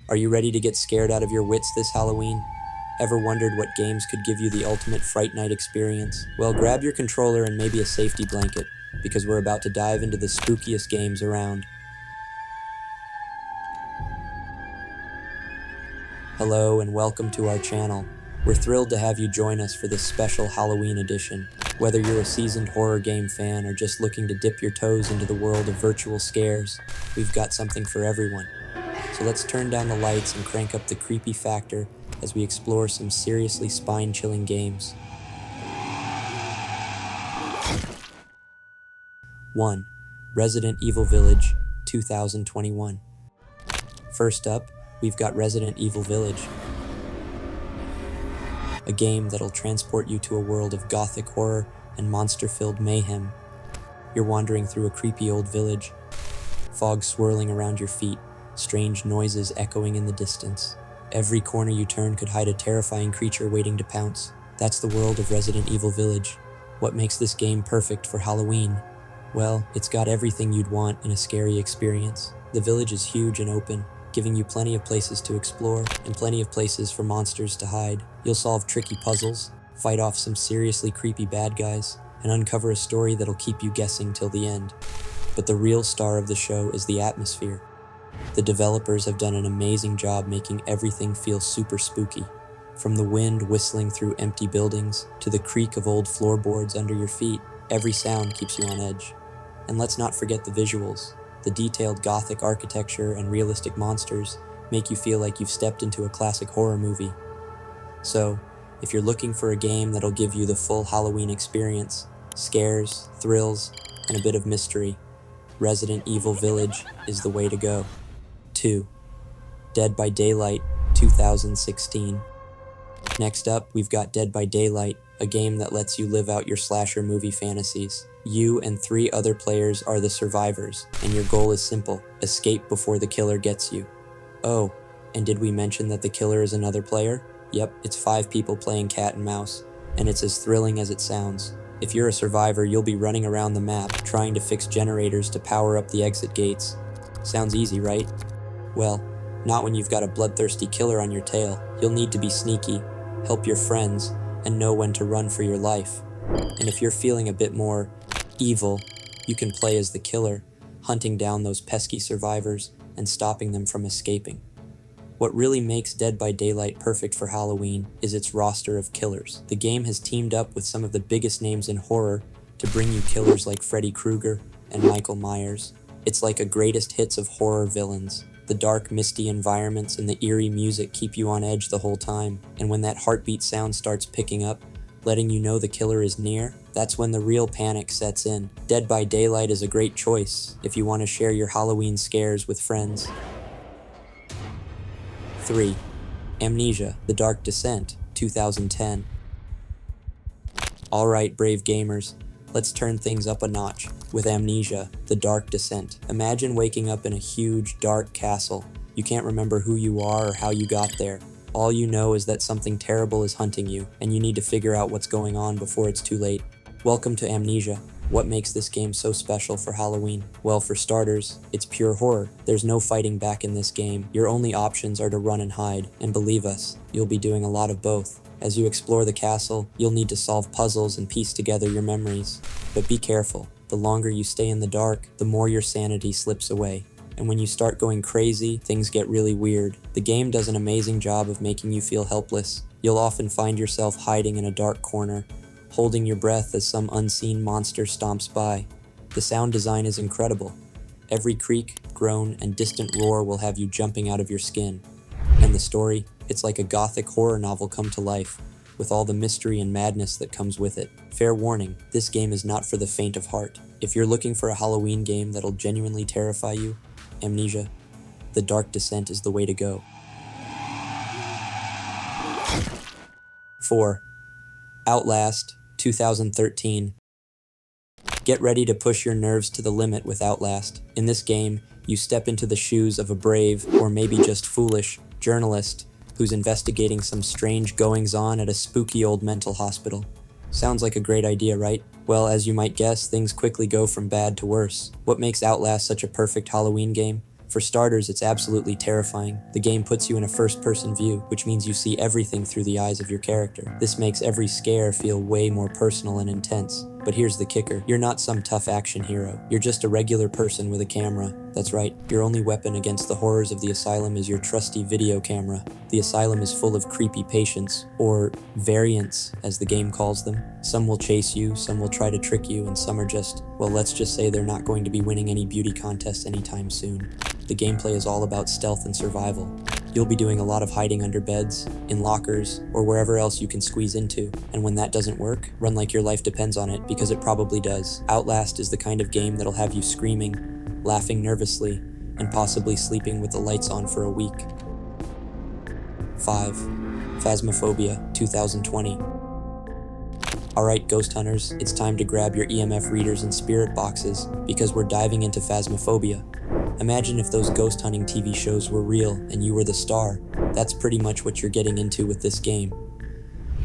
Are you ready to get scared out of your wits this Halloween? Ever wondered what games could give you the ultimate Fright Night experience? Well, grab your controller and maybe a safety blanket, because we're about to dive into the spookiest games around. Hello and welcome to our channel. We're thrilled to have you join us for this special Halloween edition. Whether you're a seasoned horror game fan or just looking to dip your toes into the world of virtual scares, we've got something for everyone. So let's turn down the lights and crank up the creepy factor as we explore some seriously spine-chilling games. 1. Resident Evil Village 2021. First up, we've got Resident Evil Village, a game that'll transport you to a world of gothic horror and monster-filled mayhem. You're wandering through a creepy old village, fog swirling around your feet, strange noises echoing in the distance. Every corner you turn could hide a terrifying creature waiting to pounce. That's the world of Resident Evil Village. What makes this game perfect for Halloween? Well, it's got everything you'd want in a scary experience. The village is huge and open, giving you plenty of places to explore and plenty of places for monsters to hide. You'll solve tricky puzzles, fight off some seriously creepy bad guys, and uncover a story that'll keep you guessing till the end. But the real star of the show is the atmosphere. The developers have done an amazing job making everything feel super spooky. From the wind whistling through empty buildings to the creak of old floorboards under your feet, every sound keeps you on edge. And let's not forget the visuals. The detailed gothic architecture and realistic monsters make you feel like you've stepped into a classic horror movie. So, if you're looking for a game that'll give you the full Halloween experience, scares, thrills, and a bit of mystery, Resident Evil Village is the way to go. 2. Dead by Daylight 2016. Next up, we've got Dead by Daylight, a game that lets you live out your slasher movie fantasies. You and 3 other players are the survivors, and your goal is simple: escape before the killer gets you. Oh, and did we mention that the killer is another player? Yep, it's 5 people playing cat and mouse, and it's as thrilling as it sounds. If you're a survivor, you'll be running around the map, trying to fix generators to power up the exit gates. Sounds easy, right? Well, not when you've got a bloodthirsty killer on your tail. You'll need to be sneaky, help your friends, and know when to run for your life. And if you're feeling a bit more evil, you can play as the killer, hunting down those pesky survivors and stopping them from escaping. What really makes Dead by Daylight perfect for Halloween is its roster of killers. The game has teamed up with some of the biggest names in horror to bring you killers like Freddy Krueger and Michael Myers. It's like a greatest hits of horror villains. The dark, misty environments and the eerie music keep you on edge the whole time, and when that heartbeat sound starts picking up, letting you know the killer is near, that's when the real panic sets in. Dead by Daylight is a great choice if you want to share your Halloween scares with friends. 3. Amnesia: The Dark Descent 2010. Alright, brave gamers, let's turn things up a notch with Amnesia: The Dark Descent. Imagine waking up in a huge, dark castle. You can't remember who you are or how you got there. All you know is that something terrible is hunting you, and you need to figure out what's going on before it's too late. Welcome to Amnesia. What makes this game so special for Halloween? Well, for starters, it's pure horror. There's no fighting back in this game. Your only options are to run and hide, and believe us, you'll be doing a lot of both. As you explore the castle, you'll need to solve puzzles and piece together your memories. But be careful. The longer you stay in the dark, the more your sanity slips away. And when you start going crazy, things get really weird. The game does an amazing job of making you feel helpless. You'll often find yourself hiding in a dark corner, holding your breath as some unseen monster stomps by. The sound design is incredible. Every creak, groan, and distant roar will have you jumping out of your skin. And the story? It's like a gothic horror novel come to life, with all the mystery and madness that comes with it. Fair warning, this game is not for the faint of heart. If you're looking for a Halloween game that'll genuinely terrify you, Amnesia: The Dark Descent is the way to go. 4. Outlast 2013. Get ready to push your nerves to the limit with Outlast. In this game, you step into the shoes of a brave, or maybe just foolish, journalist who's investigating some strange goings-on at a spooky old mental hospital. Sounds like a great idea, right? Well, as you might guess, things quickly go from bad to worse. What makes Outlast such a perfect Halloween game? For starters, it's absolutely terrifying. The game puts you in a first-person view, which means you see everything through the eyes of your character. This makes every scare feel way more personal and intense. But here's the kicker. You're not some tough action hero. You're just a regular person with a camera. That's right, your only weapon against the horrors of the asylum is your trusty video camera. The asylum is full of creepy patients, or variants, as the game calls them. Some will chase you, some will try to trick you, and some are just, well, let's just say they're not going to be winning any beauty contests anytime soon. The gameplay is all about stealth and survival. You'll be doing a lot of hiding under beds, in lockers, or wherever else you can squeeze into. And when that doesn't work, run like your life depends on it, because it probably does. Outlast is the kind of game that'll have you screaming, laughing nervously, and possibly sleeping with the lights on for a week. 5. Phasmophobia, 2020. Alright, ghost hunters, it's time to grab your EMF readers and spirit boxes, because we're diving into Phasmophobia. Imagine if those ghost hunting TV shows were real and you were the star. That's pretty much what you're getting into with this game.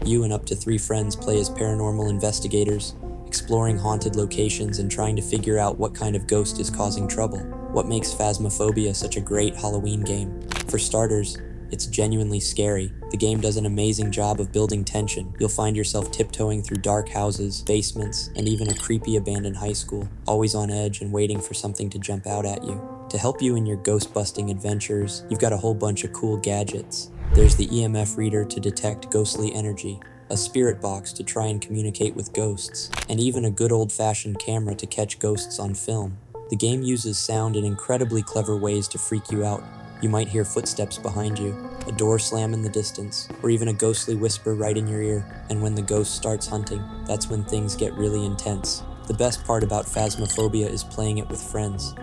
You and up to 3 friends play as paranormal investigators, exploring haunted locations and trying to figure out what kind of ghost is causing trouble. What makes Phasmophobia such a great Halloween game? For starters, it's genuinely scary. The game does an amazing job of building tension. You'll find yourself tiptoeing through dark houses, basements, and even a creepy abandoned high school, always on edge and waiting for something to jump out at you. To help you in your ghost-busting adventures, you've got a whole bunch of cool gadgets. There's the EMF reader to detect ghostly energy, a spirit box to try and communicate with ghosts, and even a good old-fashioned camera to catch ghosts on film. The game uses sound in incredibly clever ways to freak you out. You might hear footsteps behind you, a door slam in the distance, or even a ghostly whisper right in your ear. And when the ghost starts hunting, that's when things get really intense. The best part about Phasmophobia is playing it with friends.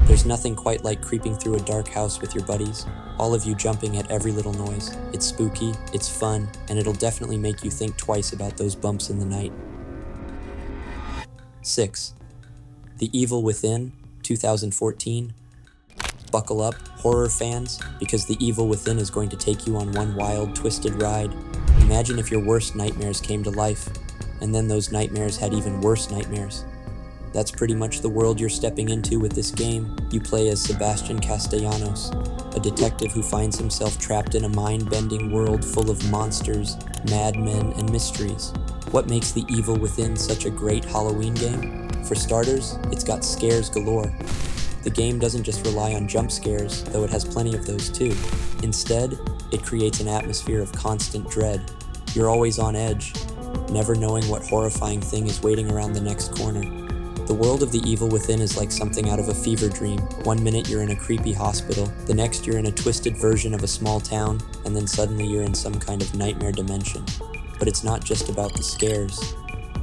There's nothing quite like creeping through a dark house with your buddies, all of you jumping at every little noise. It's spooky, it's fun, and it'll definitely make you think twice about those bumps in the night. 6. The Evil Within, 2014. Buckle up, horror fans, because The Evil Within is going to take you on one wild, twisted ride. Imagine if your worst nightmares came to life, and then those nightmares had even worse nightmares. That's pretty much the world you're stepping into with this game. You play as Sebastian Castellanos, a detective who finds himself trapped in a mind-bending world full of monsters, madmen, and mysteries. What makes The Evil Within such a great Halloween game? For starters, it's got scares galore. The game doesn't just rely on jump scares, though it has plenty of those too. Instead, it creates an atmosphere of constant dread. You're always on edge, never knowing what horrifying thing is waiting around the next corner. The world of The Evil Within is like something out of a fever dream. One minute you're in a creepy hospital, the next you're in a twisted version of a small town, and then suddenly you're in some kind of nightmare dimension. But it's not just about the scares.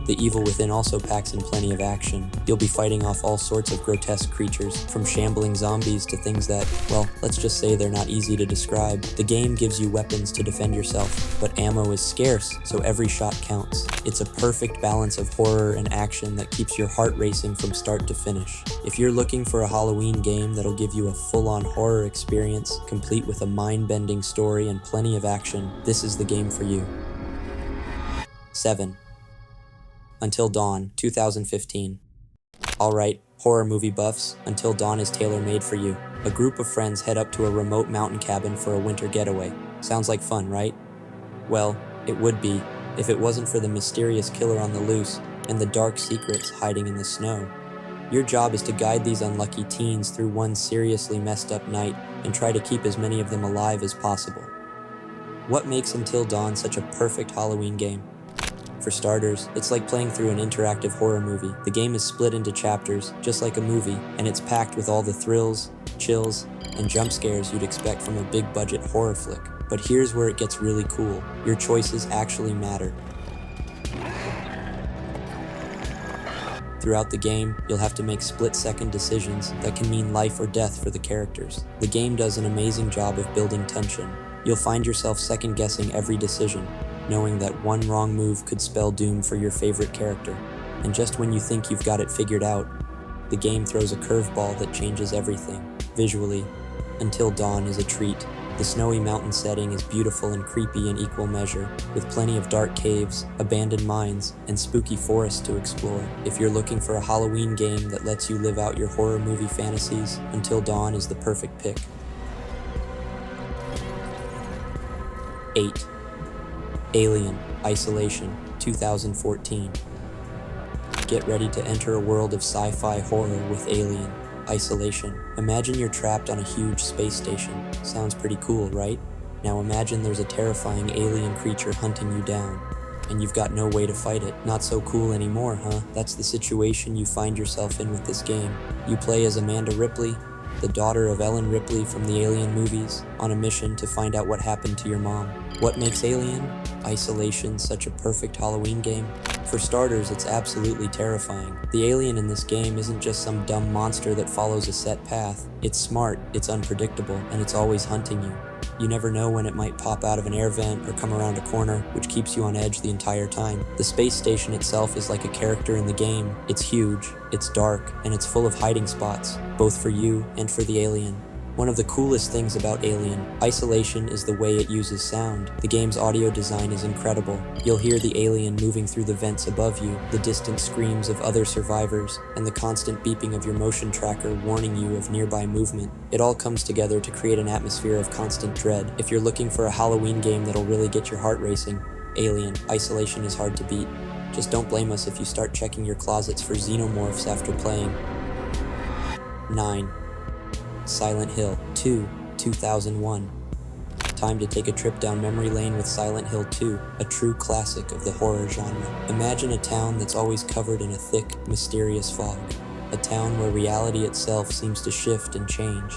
The Evil Within also packs in plenty of action. You'll be fighting off all sorts of grotesque creatures, from shambling zombies to things that, well, let's just say they're not easy to describe. The game gives you weapons to defend yourself, but ammo is scarce, so every shot counts. It's a perfect balance of horror and action that keeps your heart racing from start to finish. If you're looking for a Halloween game that'll give you a full-on horror experience, complete with a mind-bending story and plenty of action, this is the game for you. 7. Until Dawn, 2015. Alright, horror movie buffs, Until Dawn is tailor-made for you. A group of friends head up to a remote mountain cabin for a winter getaway. Sounds like fun, right? Well, it would be, if it wasn't for the mysterious killer on the loose and the dark secrets hiding in the snow. Your job is to guide these unlucky teens through one seriously messed up night and try to keep as many of them alive as possible. What makes Until Dawn such a perfect Halloween game? For starters, it's like playing through an interactive horror movie. The game is split into chapters, just like a movie, and it's packed with all the thrills, chills, and jump scares you'd expect from a big-budget horror flick. But here's where it gets really cool. Your choices actually matter. Throughout the game, you'll have to make split-second decisions that can mean life or death for the characters. The game does an amazing job of building tension. You'll find yourself second-guessing every decision, knowing that one wrong move could spell doom for your favorite character. And just when you think you've got it figured out, the game throws a curveball that changes everything. Visually, Until Dawn is a treat. The snowy mountain setting is beautiful and creepy in equal measure, with plenty of dark caves, abandoned mines, and spooky forests to explore. If you're looking for a Halloween game that lets you live out your horror movie fantasies, Until Dawn is the perfect pick. 8. Alien Isolation 2014. Get ready to enter a world of sci-fi horror with Alien Isolation. Imagine you're trapped on a huge space station. Sounds pretty cool, right? Now imagine there's a terrifying alien creature hunting you down, and you've got no way to fight it. Not so cool anymore, huh? That's the situation you find yourself in with this game. You play as Amanda Ripley, the daughter of Ellen Ripley from the Alien movies, on a mission to find out what happened to your mom. What makes Alien Isolation such a perfect Halloween game? For starters, it's absolutely terrifying. The alien in this game isn't just some dumb monster that follows a set path. It's smart, it's unpredictable, and it's always hunting you. You never know when it might pop out of an air vent or come around a corner, which keeps you on edge the entire time. The space station itself is like a character in the game. It's huge, it's dark, and it's full of hiding spots, both for you and for the alien. One of the coolest things about Alien Isolation is the way it uses sound. The game's audio design is incredible. You'll hear the alien moving through the vents above you, the distant screams of other survivors, and the constant beeping of your motion tracker warning you of nearby movement. It all comes together to create an atmosphere of constant dread. If you're looking for a Halloween game that'll really get your heart racing, Alien Isolation is hard to beat. Just don't blame us if you start checking your closets for xenomorphs after playing. 9. Silent Hill 2, 2001. Time to take a trip down memory lane with Silent Hill 2, a true classic of the horror genre. Imagine a town that's always covered in a thick, mysterious fog. A town where reality itself seems to shift and change.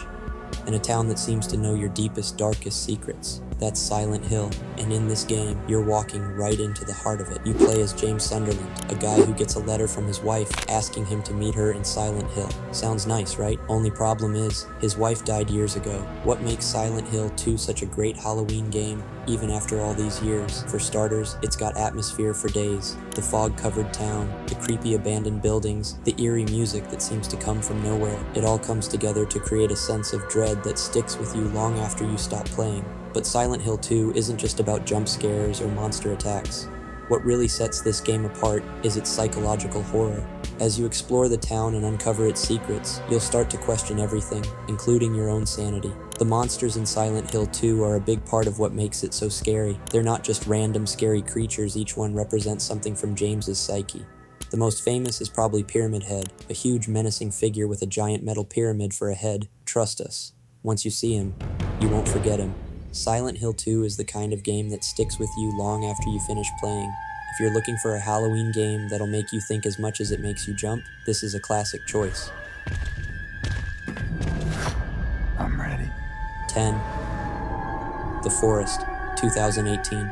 And a town that seems to know your deepest, darkest secrets. That's Silent Hill, and in this game, you're walking right into the heart of it. You play as James Sunderland, a guy who gets a letter from his wife asking him to meet her in Silent Hill. Sounds nice, right? Only problem is, his wife died years ago. What makes Silent Hill 2 such a great Halloween game, even after all these years? For starters, it's got atmosphere for days. The fog-covered town, the creepy abandoned buildings, the eerie music that seems to come from nowhere. It all comes together to create a sense of dread that sticks with you long after you stop playing. But Silent Hill 2 isn't just about jump scares or monster attacks. What really sets this game apart is its psychological horror. As you explore the town and uncover its secrets, you'll start to question everything, including your own sanity. The monsters in Silent Hill 2 are a big part of what makes it so scary. They're not just random scary creatures, each one represents something from James's psyche. The most famous is probably Pyramid Head, a huge menacing figure with a giant metal pyramid for a head. Trust us, once you see him, you won't forget him. Silent Hill 2 is the kind of game that sticks with you long after you finish playing. If you're looking for a Halloween game that'll make you think as much as it makes you jump, this is a classic choice. I'm ready. 10. The Forest, 2018.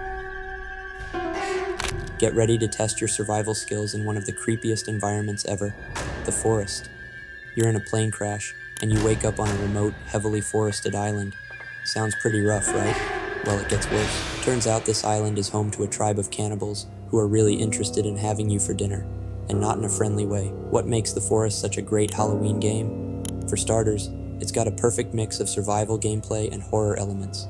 Get ready to test your survival skills in one of the creepiest environments ever, the forest. You're in a plane crash, and you wake up on a remote, heavily forested island. Sounds pretty rough, right? Well, it gets worse. Turns out this island is home to a tribe of cannibals who are really interested in having you for dinner, and not in a friendly way. What makes The Forest such a great Halloween game? For starters, it's got a perfect mix of survival gameplay and horror elements.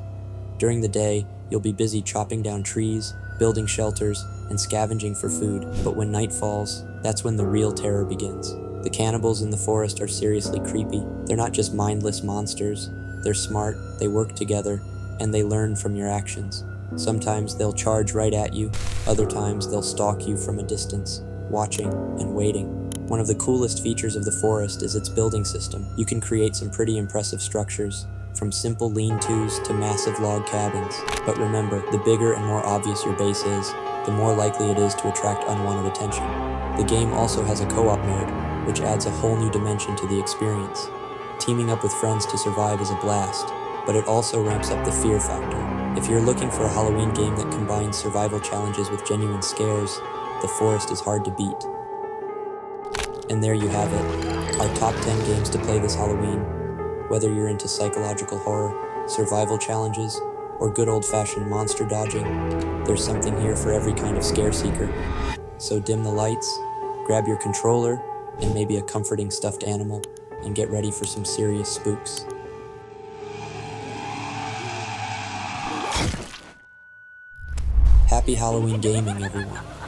During the day, you'll be busy chopping down trees, building shelters, and scavenging for food. But when night falls, that's when the real terror begins. The cannibals in the forest are seriously creepy. They're not just mindless monsters. They're smart, they work together, and they learn from your actions. Sometimes they'll charge right at you, other times they'll stalk you from a distance, watching and waiting. One of the coolest features of the forest is its building system. You can create some pretty impressive structures, from simple lean-tos to massive log cabins. But remember, the bigger and more obvious your base is, the more likely it is to attract unwanted attention. The game also has a co-op mode, which adds a whole new dimension to the experience. Teaming up with friends to survive is a blast, but it also ramps up the fear factor. If you're looking for a Halloween game that combines survival challenges with genuine scares, The Forest is hard to beat. And there you have it, our top 10 games to play this Halloween. Whether you're into psychological horror, survival challenges, or good old-fashioned monster dodging, there's something here for every kind of scare seeker. So dim the lights, grab your controller, and maybe a comforting stuffed animal, and get ready for some serious spooks. Happy Halloween gaming, everyone.